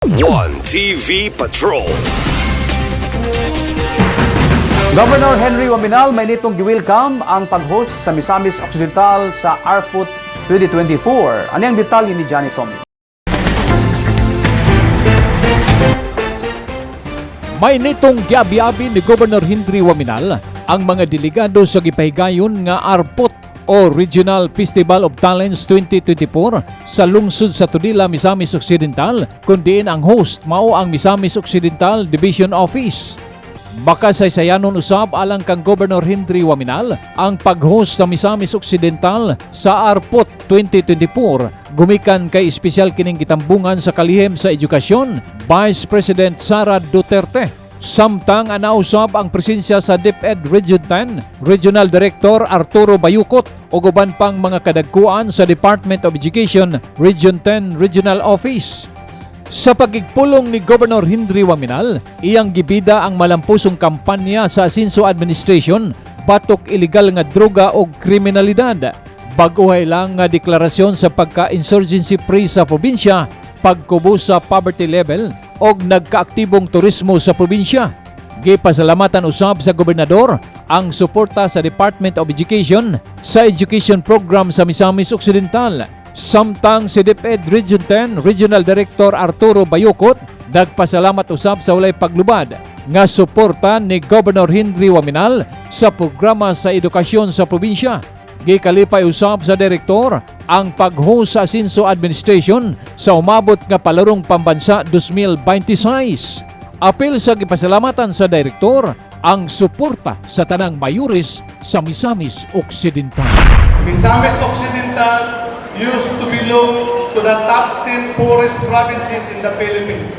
One TV Patrol. Governor Henry Waminal may nitong gi-welcome ang pag-host sa Misamis Occidental sa ARFOOT 2024. Ano ang detalye ni Johnny Tommy? May nitong giabi-abi ni Governor Henry Waminal ang mga delegado sa gipahigayon nga ARFOOT o Regional Festival of Talents 2024 sa lungsod sa Tudela, Misamis Occidental, kundiin ang host mao ang Misamis Occidental Division Office. Makasaysayanon usab alang kang Governor Henry Waminal ang pag-host sa Misamis Occidental sa ARFOOT 2024 gumikan kay espesyal kining gitambungan sa kalihim sa edukasyon Vice President Sara Duterte. Samtang anausab ang presensya sa DepEd Region 10 Regional Director Arturo Bayucot o guban pang mga kadagkuan sa Department of Education Region 10 Regional Office. Sa pagigpulong ni Governor Henry Waminal, iyang gibida ang malampusong kampanya sa Asinso Administration batok ilegal nga droga o kriminalidad. Baguhay lang nga deklarasyon sa pagka-insurgency free sa probinsya, pagkubo sa poverty level o nagkaaktibong turismo sa probinsya. Gipasalamatan usab sa gobernador ang suporta sa Department of Education sa education program sa Misamis Occidental. Samtang si DepEd Region 10 Regional Director Arturo Bayucot nagpasalamat usab sa walay paglubad nga suporta ni Governor Henry Waminal sa programa sa edukasyon sa probinsya. Gikalipay usab sa direktor ang pag-host sa Asinso Administration sa umabot nga palarong pambansa 2026. Apil sa gipasalamatan sa direktor ang suporta sa tanang mayuris sa Misamis Occidental. Misamis Occidental used to belong to the top 10 poorest provinces in the Philippines.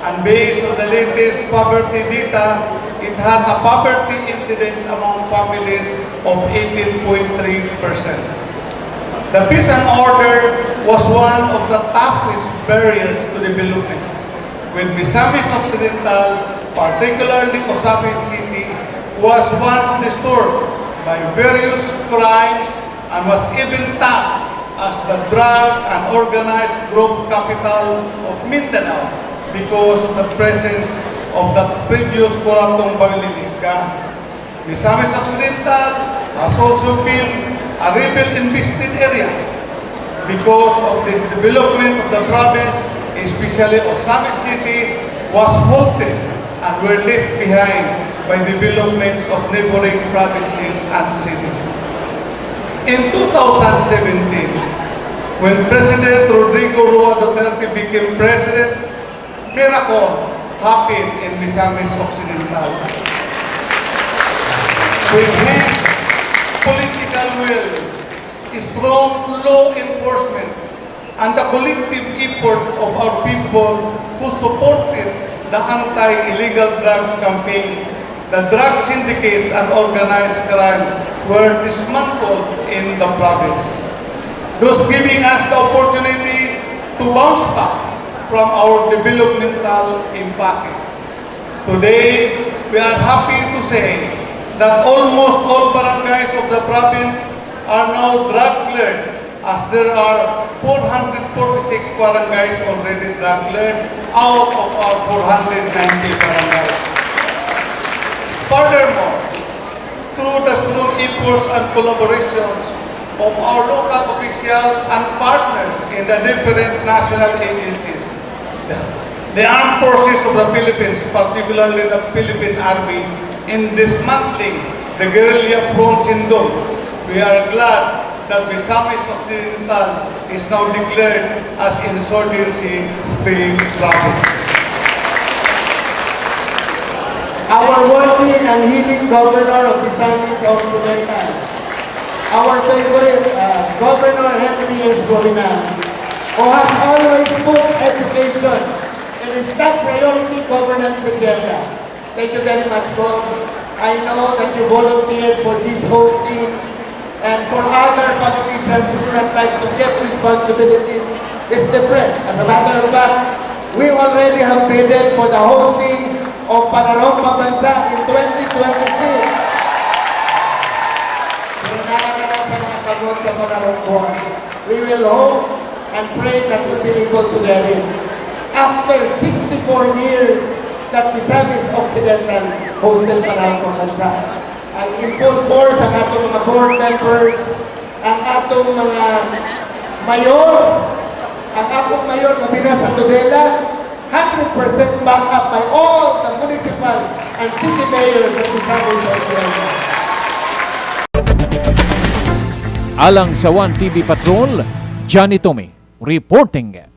And based on the latest poverty data, it has a poverty incidence among families of 18.3%. The peace and order was one of the toughest barriers to development, with Misamis Occidental, particularly Osamis City, was once disturbed by various crimes and was even tagged as the drug and organized group capital of Mindanao because of the presence of the previous Coratong Bangilica. Misamis Occidental has also been a rebel-infested area because of this development of the province, especially Osamis City, was halted and were left behind by developments of neighboring provinces and cities. In 2017, when President Rodrigo Roa Duterte became president, miracle happened in Misamis Occidental. With his political will, strong law enforcement, and the collective efforts of our people who supported the anti-illegal drugs campaign, the drug syndicates and organized crimes were dismantled in the province, thus giving us the opportunity to bounce back from our developmental impasse. Today, we are happy to say that almost all barangays of the province are now drug-cleared, as there are 446 barangays already drug-cleared out of our 490 barangays. Furthermore, through the strong efforts and collaborations of our local officials and partners in the different national agencies, the armed forces of the Philippines, particularly the Philippine Army, in dismantling the guerrilla front Sindong, we are glad that Misamis Occidental is now declared as insurgency-free province. Our working and healing governor of Misamis Occidental, our favorite Governor Henry S. Waminal, who has always put education in his top priority governance agenda. Thank you very much, Bob. I know that you volunteered for this hosting, and for other politicians who do not like to get responsibilities, it's different. As a matter of fact, we already have bidded for the hosting of Palarong Pambansa in 2026. We will hope and pray that we'll be able to get in. after 64 years that Misamis Occidental hosted Panahon Pambansa. Ang in full force ang atong mga board members, ang atong mga mayor, ang atong mayor na Minas sa Tudela, 100% backed up by all the municipal and city mayors of Misamis Occidental. Alang sa 1 TV Patrol, Johnny Tommy reporting.